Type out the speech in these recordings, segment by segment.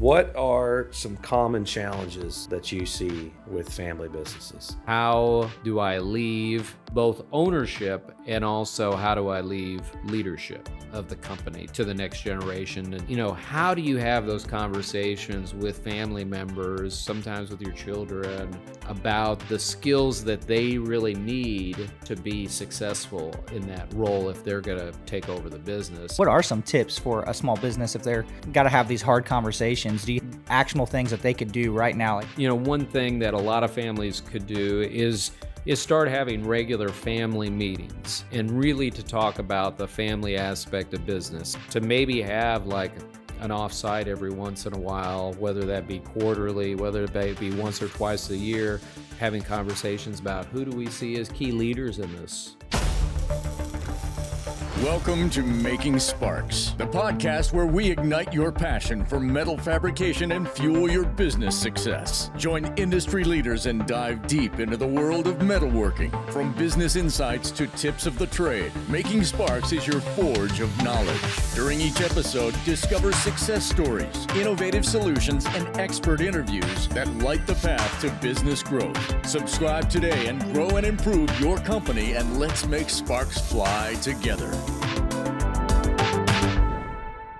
What are some common challenges that you see with family businesses? How do I leave both ownership and also how do I leave leadership of the company to the next generation? And, how do you have those conversations with family members, sometimes with your children, about the skills that they really need to be successful in that role if they're going to take over the business? What are some tips for a small business if they're got to have these hard conversations? Do you actionable things that they could do right now? One thing that a lot of families could do is start having regular family meetings and really to talk about the family aspect of business. To maybe have like an offsite every once in a while, whether that be quarterly, whether that be once or twice a year, having conversations about who do we see as key leaders in this. Welcome to Making Sparks, the podcast where we ignite your passion for metal fabrication and fuel your business success. Join industry leaders and dive deep into the world of metalworking. From business insights to tips of the trade, Making Sparks is your forge of knowledge. During each episode, discover success stories, innovative solutions, and expert interviews that light the path to business growth. Subscribe today and grow and improve your company, and let's make sparks fly together.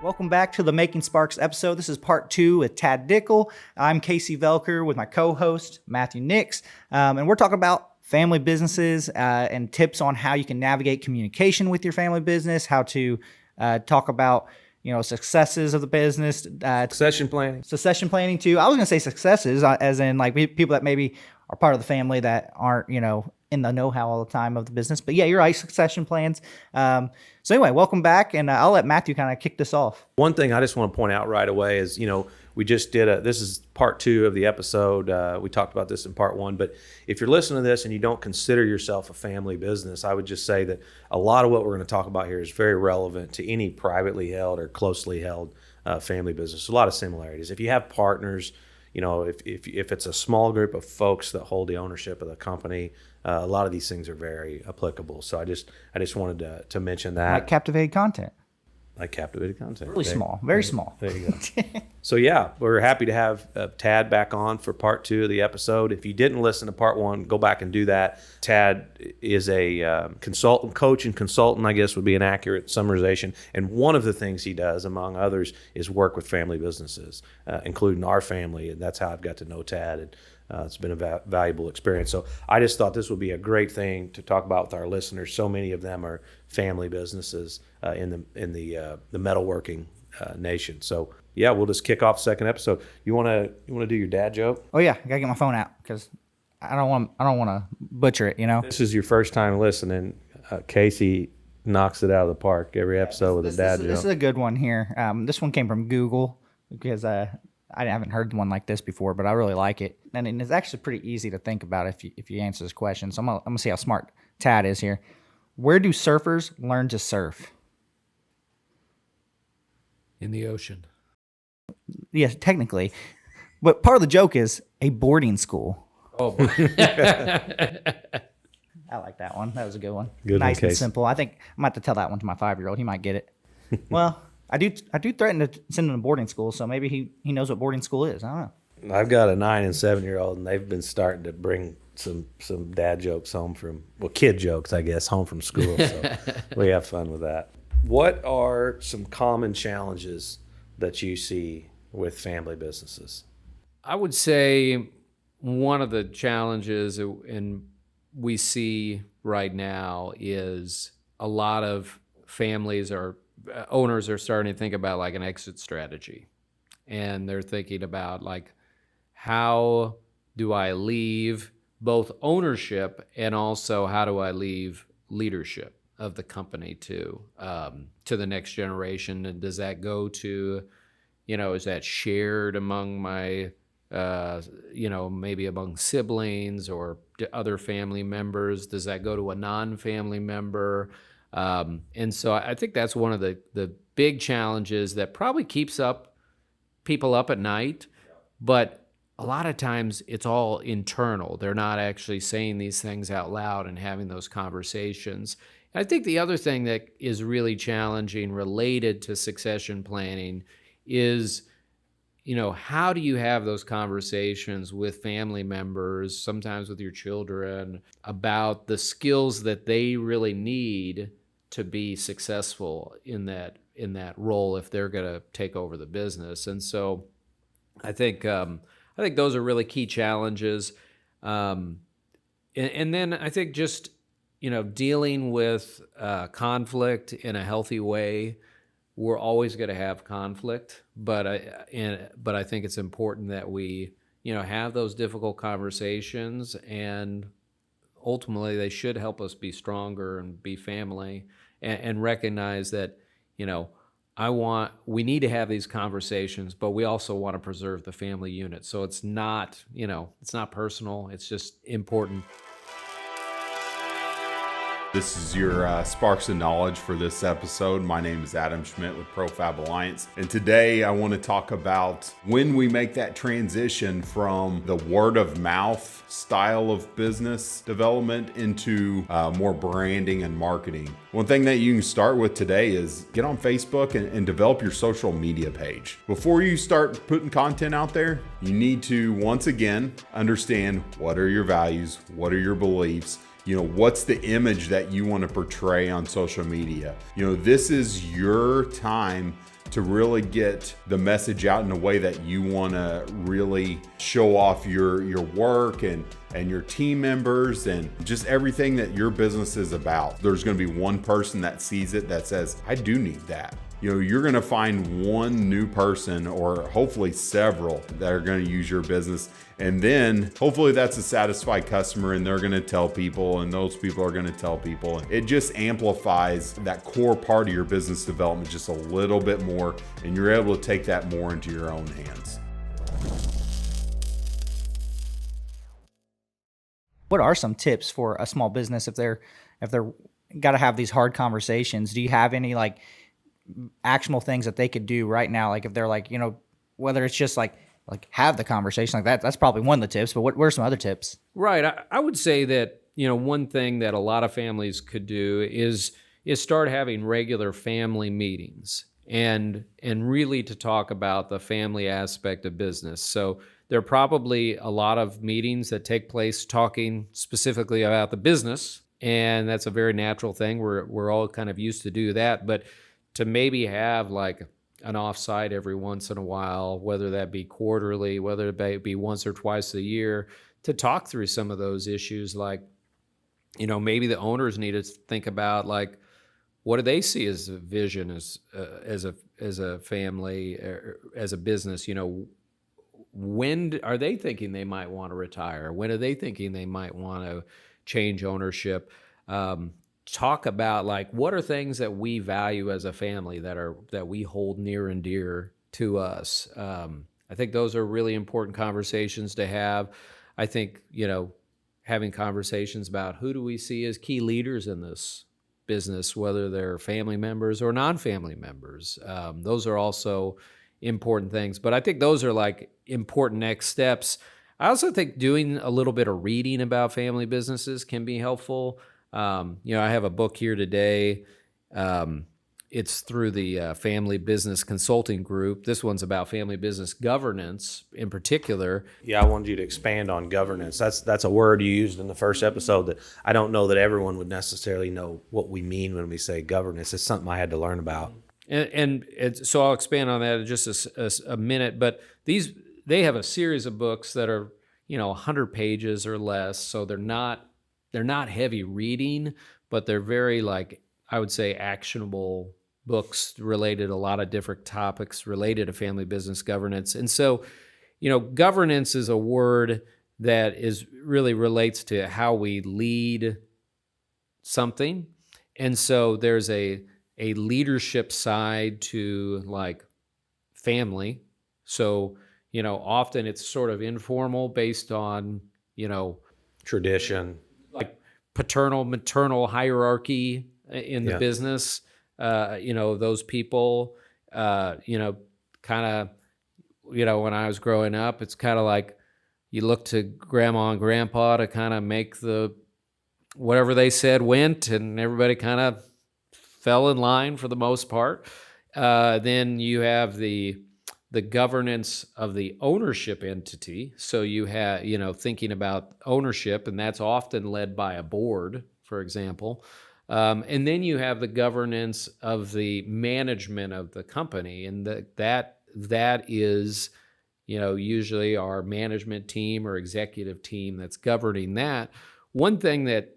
Welcome back to the Making Sparks episode. This is part 2 with Tad Dickel. I'm Casey Velker with my co-host, Matthew Nix. And we're talking about family businesses and tips on how you can navigate communication with your family business, how to talk about successes of the business. Succession planning too. I was going to say successes as in like people that maybe are part of the family that aren't, in the know-how all the time of the business. But yeah, you're right, succession plans. So anyway, welcome back, and I'll let Matthew kind of kick this off. One thing I just want to point out right away is, we just did this is part 2 of the episode. We talked about this in part 1, but if you're listening to this and you don't consider yourself a family business, I would just say that a lot of what we're going to talk about here is very relevant to any privately held or closely held family business. A lot of similarities. If you have partners, if it's a small group of folks that hold the ownership of the company, a lot of these things are very applicable. So I just wanted to mention that. Like captivated content. Really small, very small. There you go. So yeah, we're happy to have Tad back on for part 2 of the episode. If you didn't listen to part 1, go back and do that. Tad is a coach and consultant, I guess would be an accurate summarization. And one of the things he does, among others, is work with family businesses, including our family. And that's how I've got to know Tad. And it's been a valuable experience. So I just thought this would be a great thing to talk about with our listeners. So many of them are family businesses in the metalworking nation. So yeah, we'll just kick off the second episode. You want to do your dad joke? Oh yeah, I gotta get my phone out because I don't want to butcher it. This is your first time listening. Casey knocks it out of the park every episode with a dad joke. This is a good one here. This one came from Google because I haven't heard one like this before, but I really like it. And it's actually pretty easy to think about if you answer this question. So I'm gonna see how smart Tad is here. Where do surfers learn to surf? In the ocean. Yes, technically. But part of the joke is a boarding school. Oh, I like that one. That was a good one. Good nice one, and simple. I think I might have to tell that one to my 5-year-old. He might get it. Well, I do threaten to send him to boarding school, so maybe he knows what boarding school is. I don't know. I've got a 9 and 7-year-old, and they've been starting to bring some dad jokes kid jokes, I guess, home from school. So we have fun with that. What are some common challenges that you see with family businesses? I would say one of the challenges we see right now is a lot of families or owners are starting to think about like an exit strategy. And they're thinking about like, how do I leave both ownership and also how do I leave leadership of the company to the next generation? And does that go to, is that shared among my, maybe among siblings or other family members? Does that go to a non-family member? And so I think that's one of the big challenges that probably keeps people up at night, but a lot of times it's all internal. They're not actually saying these things out loud and having those conversations. And I think the other thing that is really challenging related to succession planning is how do you have those conversations with family members, sometimes with your children, about the skills that they really need to be successful in that role if they're going to take over the business. And so I think those are really key challenges. And then I think just dealing with conflict in a healthy way. We're always going to have conflict, but I think it's important that we have those difficult conversations, and ultimately they should help us be stronger and be family, and recognize that we need to have these conversations, but we also want to preserve the family unit. So it's not personal. It's just important. This is your Sparks of Knowledge for this episode. My name is Adam Schmidt with ProFab Alliance. And today I want to talk about when we make that transition from the word of mouth style of business development into more branding and marketing. One thing that you can start with today is get on Facebook and develop your social media page. Before you start putting content out there, you need to once again understand what are your values, what are your beliefs, what's the image that you want to portray on social media. This is your time to really get the message out in a way that you want to really show off your work and your team members and just everything that your business is about. There's going to be one person that sees it that says, I do need that. You're going to find one new person, or hopefully several, that are going to use your business. And then hopefully that's a satisfied customer, and they're going to tell people, and those people are going to tell people. It just amplifies that core part of your business development just a little bit more, and you're able to take that more into your own hands. What are some tips for a small business if they're got to have these hard conversations? Do you have any actionable things that they could do right now? If they're whether it's just like have the conversation like that, that's probably one of the tips, but what are some other tips? Right. I would say that, one thing that a lot of families could do is start having regular family meetings and really to talk about the family aspect of business. So there are probably a lot of meetings that take place talking specifically about the business, and that's a very natural thing. We're all kind of used to do that, but to maybe have an offsite every once in a while, whether that be quarterly, whether it be once or twice a year, to talk through some of those issues. Maybe the owners need to think about what do they see as a vision as a family, as a business. When are they thinking they might want to retire? When are they thinking they might want to change ownership? Talk about what are things that we value as a family that we hold near and dear to us. I think those are really important conversations to have. I think having conversations about who do we see as key leaders in this business, whether they're family members or non-family members. Those are also important things. But I think those are important next steps. I also think doing a little bit of reading about family businesses can be helpful. I have a book here today. It's through the Family Business Consulting Group. This one's about family business governance in particular. Yeah, I wanted you to expand on governance. That's a word you used in the first episode that I don't know that everyone would necessarily know what we mean when we say governance. It's something I had to learn about. So I'll expand on that in just a minute. But they have a series of books that are 100 pages or less. So they're not heavy reading, but they're very I would say actionable books related to a lot of different topics related to family business governance. And so, governance is a word that really relates to how we lead something. And so there's a leadership side to family. So, often it's sort of informal based on, Tradition. Paternal, maternal hierarchy in the business. Those people, kind of, when I was growing up, it's kind of you look to grandma and grandpa to kind of make whatever they said went, and everybody kind of fell in line for the most part. Then you have the the governance of the ownership entity. So you have, thinking about ownership, and that's often led by a board, for example. And then you have the governance of the management of the company, and that is, usually our management team or executive team that's governing that. One thing that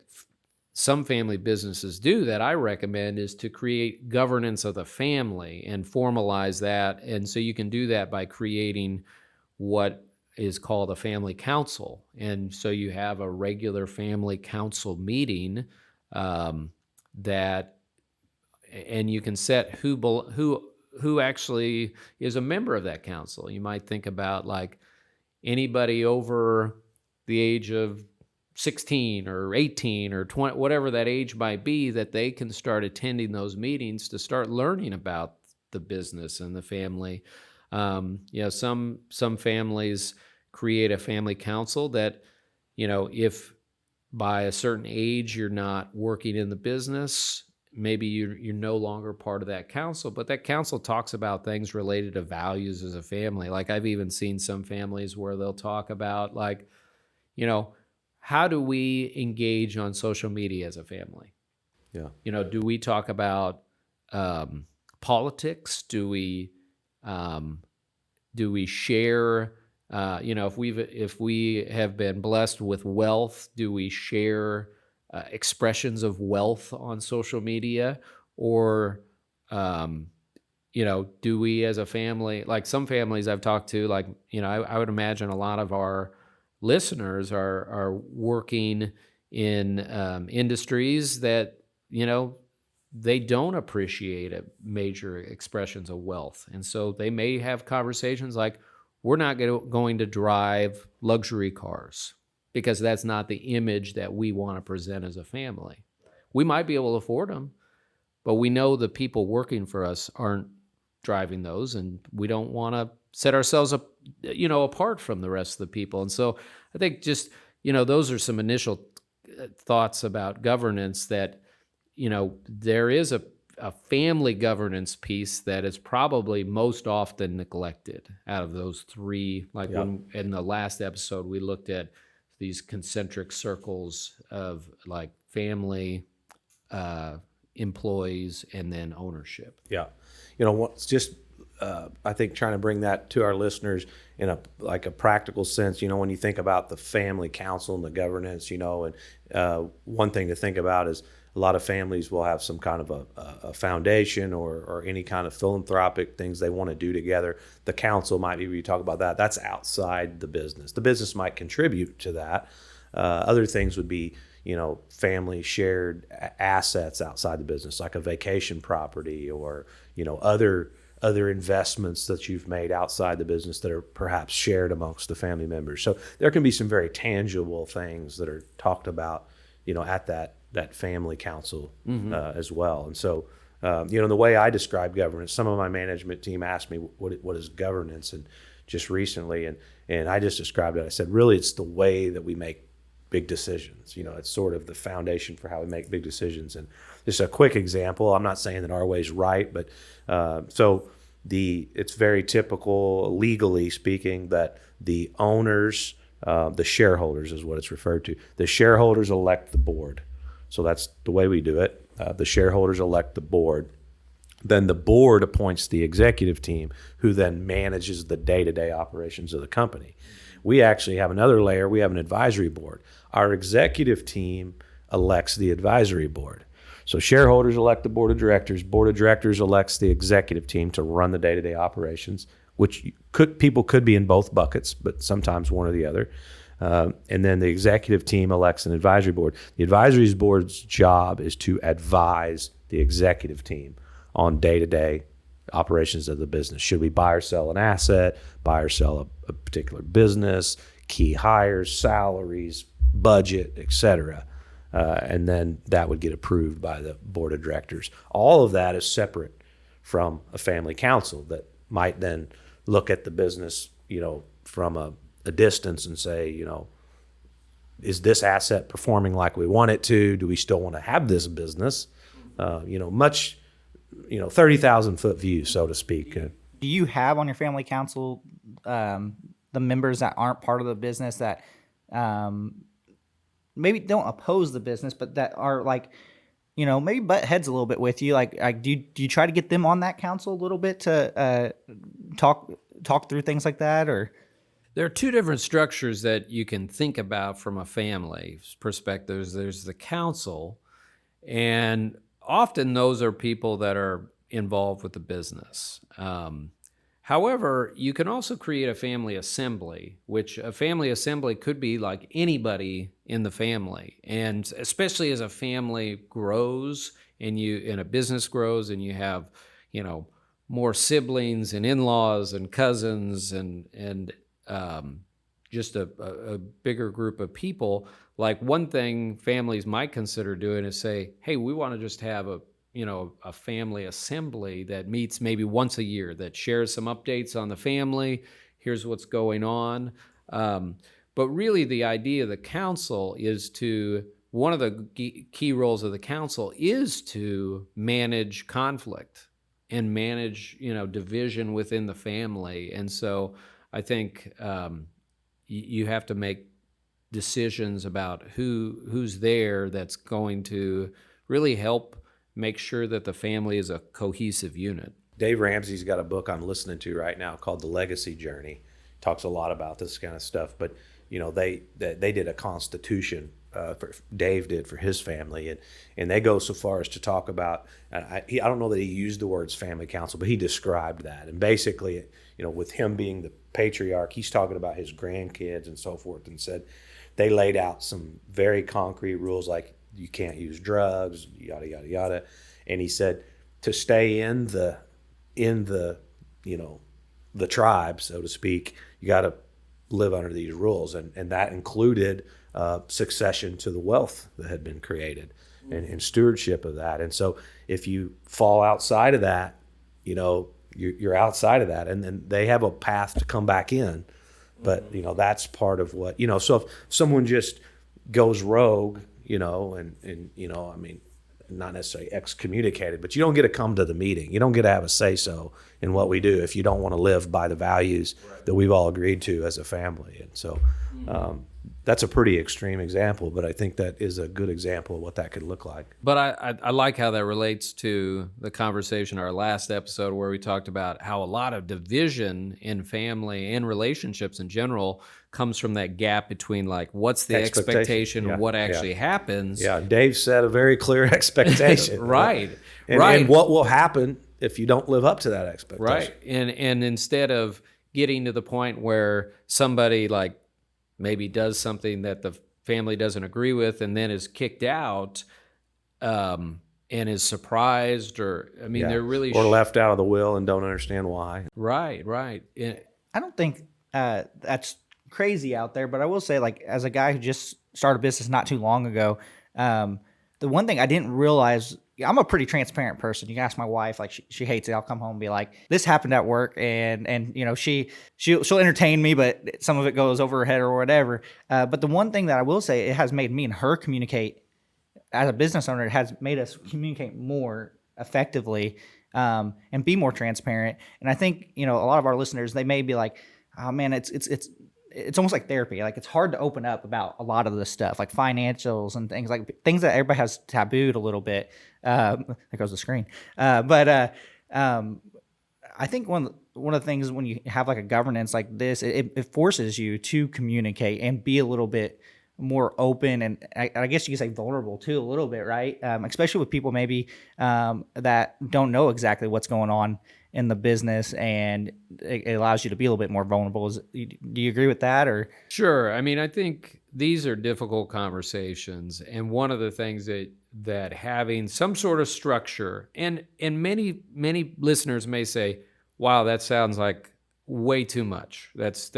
some family businesses do that I recommend is to create governance of the family and formalize that. And so you can do that by creating what is called a family council. And so you have a regular family council meeting and you can set who actually is a member of that council. You might think about like anybody over the age of 16 or 18 or 20, whatever that age might be, that they can start attending those meetings to start learning about the business and the family. Some families create a family council that, if by a certain age you're not working in the business, maybe you're no longer part of that council, but that council talks about things related to values as a family. Like I've even seen some families where they'll talk about like, how do we engage on social media as a family? Yeah. Do we talk about politics? Do we share? If we have been blessed with wealth, do we share expressions of wealth on social media, or do we as a family? Like some families I've talked to, like I would imagine a lot of our listeners are working in industries that they don't appreciate major expressions of wealth, and so they may have conversations like, we're not going to drive luxury cars because that's not the image that we want to present as a family. We might be able to afford them, but we know the people working for us aren't driving those, and we don't want to set ourselves up, apart from the rest of the people. And so I think just, those are some initial thoughts about governance that, there is a family governance piece that is probably most often neglected out of those three. Like when in the last episode, we looked at these concentric circles of like family, employees, and then ownership. Yeah. What's just, I think trying to bring that to our listeners in a practical sense, when you think about the family council and the governance, and one thing to think about is a lot of families will have some kind of a foundation or any kind of philanthropic things they want to do together. The council might be where you talk about that. That's outside the business. The business might contribute to that. Other things would be, family shared assets outside the business, like a vacation property or, other investments that you've made outside the business that are perhaps shared amongst the family members. So there can be some very tangible things that are talked about, at that family council as well. And so, the way I describe governance, some of my management team asked me what is governance, and just recently, and I just described it. I said, really, it's the way that we make big decisions. It's sort of the foundation for how we make big decisions. And just a quick example, I'm not saying that our way is right, but it's very typical, legally speaking, that the owners, the shareholders is what it's referred to. The shareholders elect the board. So that's the way we do it. The shareholders elect the board. Then the board appoints the executive team, who then manages the day-to-day operations of the company. We actually have another layer. We have an advisory board. Our executive team elects the advisory board. So shareholders elect the board of directors. Board of directors elects the executive team to run the day-to-day operations, which people could be in both buckets, but sometimes one or the other. And then the executive team elects an advisory board. The advisory board's job is to advise the executive team on day-to-day operations of the business. Should we buy or sell an asset, buy or sell a particular business, key hires, salaries, budget, etc. And then that would get approved by the board of directors. All of that is separate from a family council that might then look at the business, from a distance and say, is this asset performing like we want it to? Do we still want to have this business? 30,000 foot view, so to speak. Do you have on your family council the members that aren't part of the business that maybe don't oppose the business, but that are like, maybe butt heads a little bit with you? Like do you try to get them on that council a little bit to talk through things like that? Or There are two different structures that you can think about from a family perspective. There's the council, and often those are people that are involved with the business. However, you can also create a family assembly, which a family assembly could be like anybody in the family. And especially as a family grows and a business grows and you have, more siblings and in-laws and cousins and just a bigger group of people, like one thing families might consider doing is say, hey, we want to just have a family assembly that meets maybe once a year, that shares some updates on the family. Here's what's going on. But really the idea of the council is one of the key roles of the council is to manage conflict and manage, division within the family. And so I think you have to make decisions about who's there that's going to really help make sure that the family is a cohesive unit. Dave Ramsey's got a book I'm listening to right now called The Legacy Journey. Talks a lot about this kind of stuff, but they did a constitution. Dave did for his family, and they go so far as to talk about. I don't know that he used the words family council, but he described that. And basically, with him being the patriarch, he's talking about his grandkids and so forth, and said they laid out some very concrete rules like you can't use drugs, yada yada yada. And he said to stay in the the tribe, so to speak, you got to live under these rules, and that included succession to the wealth that had been created and stewardship of that. And so if you fall outside of that, you're outside of that, and then they have a path to come back in. But that's part of what so if someone just goes rogue, I mean, not necessarily excommunicated, but you don't get to come to the meeting. You don't get to have a say-so in what we do if you don't want to live by the values that we've all agreed to as a family. And so that's a pretty extreme example, but I think that is a good example of what that could look like. But I like how that relates to the conversation, our last episode, where we talked about how a lot of division in family and relationships in general comes from that gap between like what's the expectation and what actually happens. Yeah, Dave set a very clear expectation. Right. And what will happen if you don't live up to that expectation. Right. And instead of getting to the point where somebody like maybe does something that the family doesn't agree with and then is kicked out and is surprised they're really... Or left out of the will and don't understand why. Right. I don't think that's crazy out there, but I will say, like, as a guy who just started a business not too long ago, the one thing I didn't realize... I'm a pretty transparent person. You can ask my wife, like she hates it. I'll come home and be like, this happened at work, and she'll entertain me, but some of it goes over her head or whatever. But the one thing that I will say, it has made me and her communicate as a business owner. It has made us communicate more effectively and be more transparent. And I think, a lot of our listeners, they may be like, oh man, it's almost like therapy. Like, it's hard to open up about a lot of this stuff, like financials and things that everybody has tabooed a little bit. There goes the screen. But I think one of the things when you have like a governance like this, it forces you to communicate and be a little bit more open, and I guess you could say vulnerable too, a little bit, right? Especially with people maybe that don't know exactly what's going on in the business, and it allows you to be a little bit more vulnerable. Do you agree with that? Or Sure. I mean, I think these are difficult conversations, and one of the things that having some sort of structure, and many listeners may say, "Wow, that sounds like way too much. That's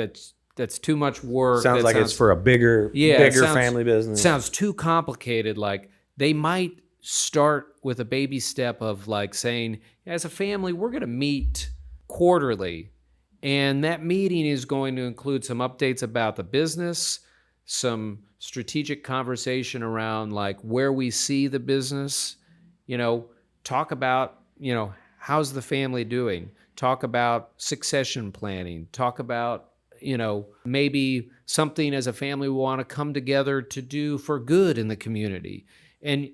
too much work. Sounds like it's for a bigger family business. Sounds too complicated." Like, they might start with a baby step of like saying, as a family, we're going to meet quarterly, and that meeting is going to include some updates about the business, some strategic conversation around like where we see the business, talk about, how's the family doing? talk about succession planning, talk about, maybe something as a family we want to come together to do for good in the community. And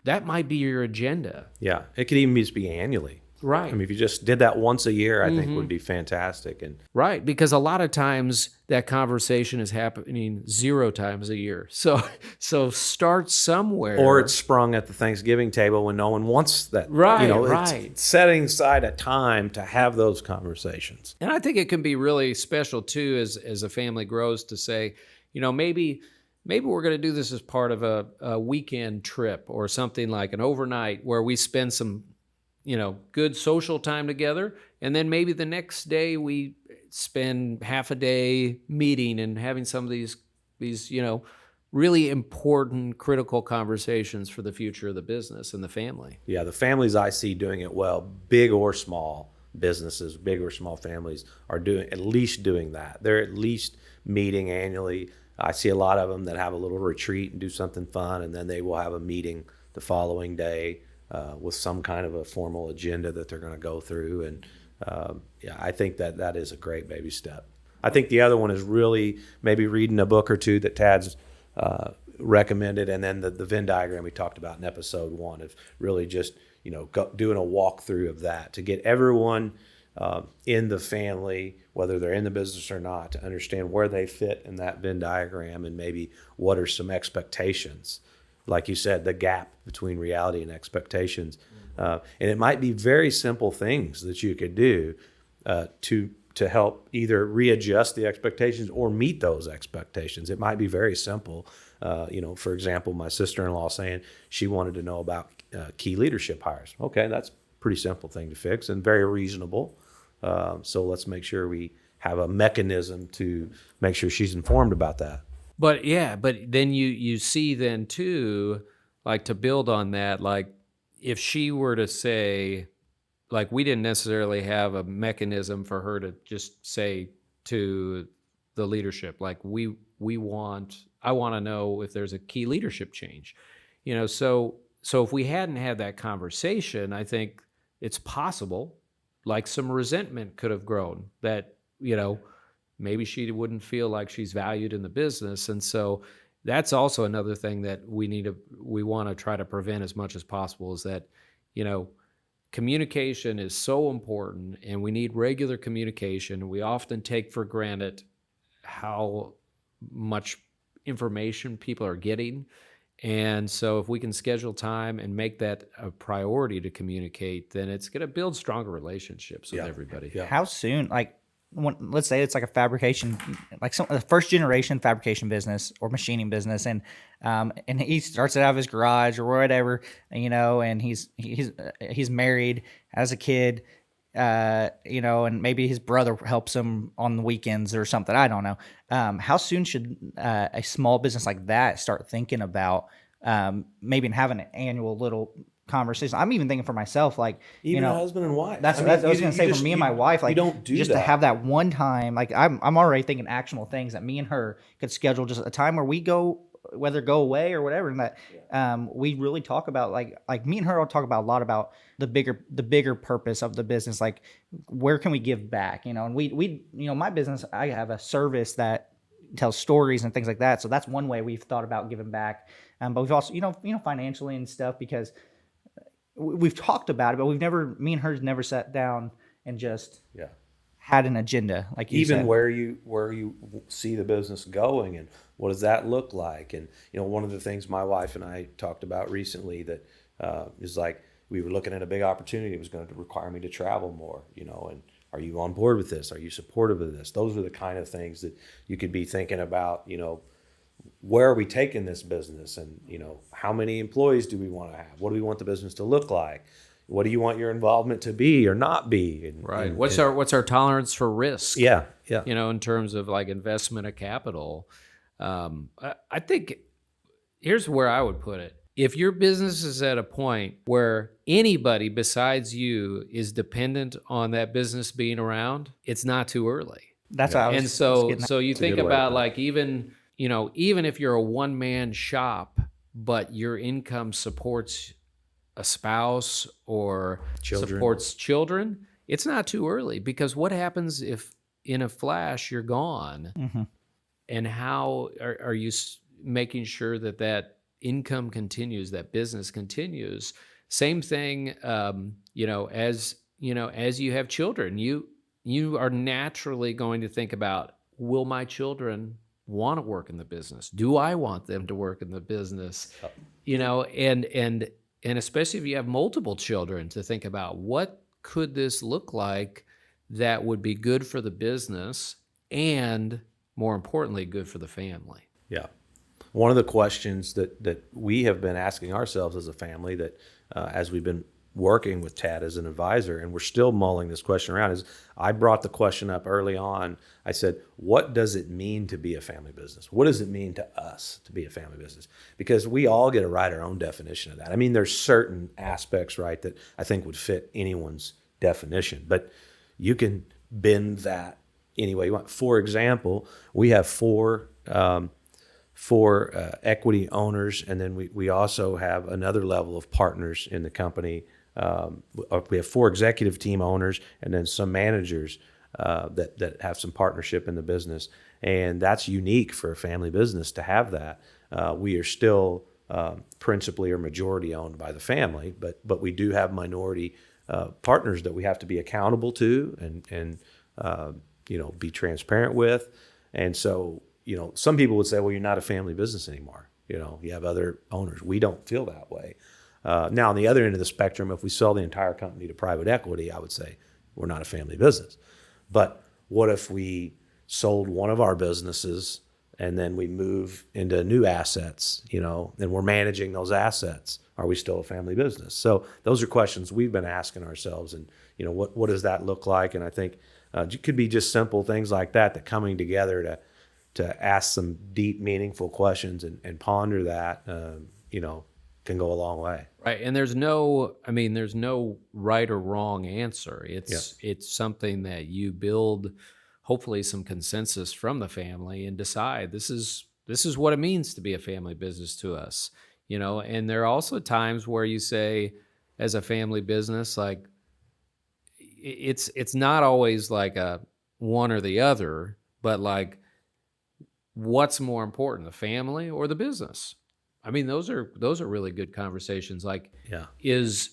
that might be your agenda. Yeah, it could even just be annually. Right. I mean, if you just did that once a year, I think would be fantastic. And Right, because a lot of times that conversation is happening 0 times a year. So start somewhere. or it's sprung at the Thanksgiving table when no one wants that. Right, It's right. setting aside a time to have those conversations. And I think it can be really special too as a family grows to say, maybe we're going to do this as part of a weekend trip or something like an overnight where we spend some good social time together. And then maybe the next day we spend half a day meeting and having some of these really important, critical conversations for the future of the business and the family. Yeah, the families I see doing it well, big or small businesses, big or small families, are at least doing that. They're at least meeting annually. I see a lot of them that have a little retreat and do something fun, and then they will have a meeting the following day with some kind of a formal agenda that they're going to go through. And I think that is a great baby step. I think the other one is really maybe reading a book or two that Tad's recommended, and then the Venn diagram we talked about in episode 1 of really just doing a walkthrough of that to get everyone in the family, whether they're in the business or not, to understand where they fit in that Venn diagram and maybe what are some expectations. Like you said, the gap between reality and expectations. And it might be very simple things that you could do to help either readjust the expectations or meet those expectations. It might be very simple. For example, my sister-in-law saying she wanted to know about key leadership hires. Okay, that's a pretty simple thing to fix and very reasonable. So let's make sure we have a mechanism to make sure she's informed about that. But then you see then too, like to build on that, like if she were to say, like we didn't necessarily have a mechanism for her to just say to the leadership, like I want to know if there's a key leadership change, so if we hadn't had that conversation, I think it's possible, like some resentment could have grown that, maybe she wouldn't feel like she's valued in the business. And so that's also another thing that we want to try to prevent as much as possible is that, communication is so important and we need regular communication. We often take for granted how much information people are getting. And so if we can schedule time and make that a priority to communicate, then it's going to build stronger relationships with everybody. Yeah. How soon, let's say it's like a fabrication, a first generation fabrication business or machining business, and he starts it out of his garage or whatever, and he's married, has a kid, and maybe his brother helps him on the weekends or something. I don't know. How soon should a small business like that start thinking about maybe having an annual little conversation? I'm even thinking for myself, Even a husband and wife. That's what I was going to say. For me and my wife, you don't do just that. to have that one time. I'm already thinking actionable things that me and her could schedule, just a time where we go, whether go away or whatever, and that we really talk about like me and her will talk about a lot about the bigger purpose of the business, like where can we give back, and we my business, I have a service that tells stories and things like that, so that's one way we've thought about giving back, but we've also financially and stuff, because we've talked about it, but me and her's never sat down and just had an agenda, like you said. Where you see the business going and what does that look like. And one of the things my wife and I talked about recently that is like we were looking at a big opportunity. It was going to require me to travel more, and are you on board with this? Are you supportive of this? Those are the kind of things that you could be thinking about, where are we taking this business, and how many employees do we want to have? What do we want the business to look like? What do you want your involvement to be or not be? And what's our tolerance for risk? Yeah. In terms of like investment of capital. I think here's where I would put it. If your business is at a point where anybody besides you is dependent on that business being around, it's not too early. That's how I was. And so you think about like even if you're a one-man shop, but your income supports a spouse or supports children, it's not too early, because what happens if in a flash you're gone? Mm-hmm. And how are you making sure that that income continues, that business continues? Same thing, as you have children, you are naturally going to think about, will my children want to work in the business? Do I want them to work in the business? And especially if you have multiple children, to think about, what could this look like that would be good for the business and, more importantly, good for the family? Yeah. One of the questions that we have been asking ourselves as a family, that as we've been working with Tad as an advisor, and we're still mulling this question around, is I brought the question up early on. I said, what does it mean to be a family business? What does it mean to us to be a family business? Because we all get to write our own definition of that. I mean, there's certain aspects, right, that I think would fit anyone's definition, but you can bend that any way you want. For example, we have four equity owners, and then we also have another level of partners in the company. We have 4 executive team owners, and then some managers that have some partnership in the business, and that's unique for a family business to have that. We are still principally or majority owned by the family, but we do have minority partners that we have to be accountable to and be transparent with. And so, some people would say, well, you're not a family business anymore. You have other owners. We don't feel that way. Now, on the other end of the spectrum, if we sell the entire company to private equity, I would say we're not a family business. But what if we sold one of our businesses and then we move into new assets, and we're managing those assets? Are we still a family business? So those are questions we've been asking ourselves, and what does that look like? And I think it could be just simple things like that coming together to ask some deep, meaningful questions and ponder that, can go a long way. Right. And there's no right or wrong answer. It's something that you build, hopefully some consensus from the family, and decide this is what it means to be a family business to us. And there are also times where you say, as a family business, like, it's not always like a one or the other, but like, what's more important, the family or the business? I mean, those are really good conversations. Like, is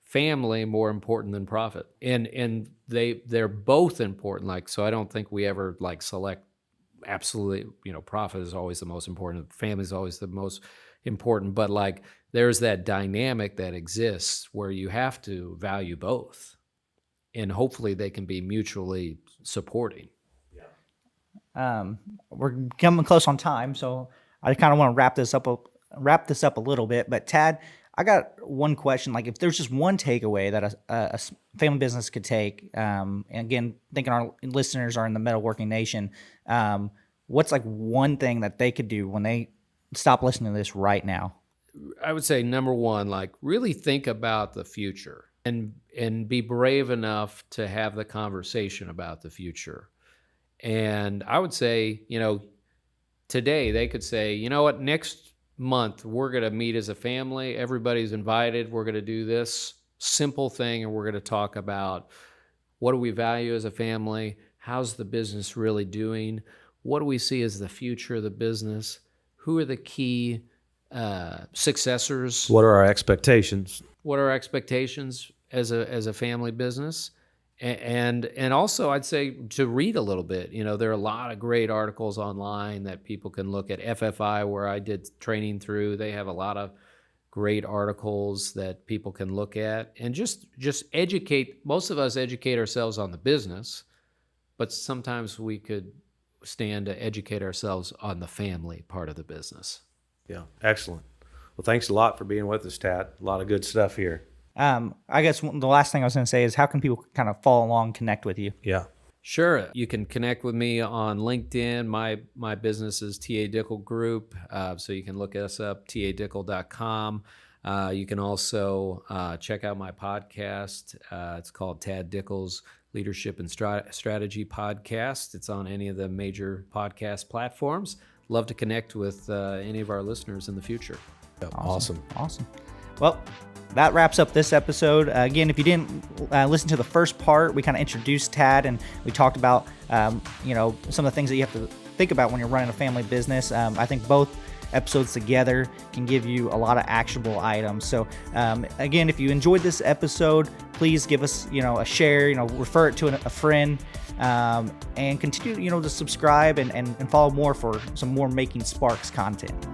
family more important than profit? And they're both important. Like, so I don't think we ever like select absolutely, profit is always the most important, family is always the most important, but like, there's that dynamic that exists where you have to value both, and hopefully they can be mutually supporting. We're coming close on time, so I kind of want to wrap this up a little bit. But Tad, I got one question. Like, if there's just one takeaway that a family business could take, and again, thinking our listeners are in the metalworking nation, what's like one thing that they could do when they stop listening to this right now? I would say, number one, like, really think about the future and be brave enough to have the conversation about the future. And I would say, today they could say, you know what, next month we're going to meet as a family. Everybody's invited. We're going to do this simple thing, and we're going to talk about, what do we value as a family? How's the business really doing? What do we see as the future of the business? Who are the key successors? What are our expectations? What are our expectations as a family business? And also, I'd say to read a little bit. There are a lot of great articles online that people can look at. FFI, where I did training through, they have a lot of great articles that people can look at, and just educate. Most of us educate ourselves on the business, but sometimes we could stand to educate ourselves on the family part of the business. Yeah, excellent. Well, thanks a lot for being with us, Tad. A lot of good stuff here. I guess the last thing I was going to say is, how can people kind of follow along, connect with you? Yeah. Sure. You can connect with me on LinkedIn. My business is Tad Dickel Group, so you can look us up, taddickel.com. You can also check out my podcast. It's called Tad Dickel's Leadership and Strategy Podcast. It's on any of the major podcast platforms. Love to connect with any of our listeners in the future. Awesome. Well, that wraps up this episode. Again, if you didn't listen to the first part, we kind of introduced Tad and we talked about, some of the things that you have to think about when you're running a family business. I think both episodes together can give you a lot of actionable items. So again, if you enjoyed this episode, please give us, a share, refer it to a friend, and continue, to subscribe and follow more for some more Making Sparks content.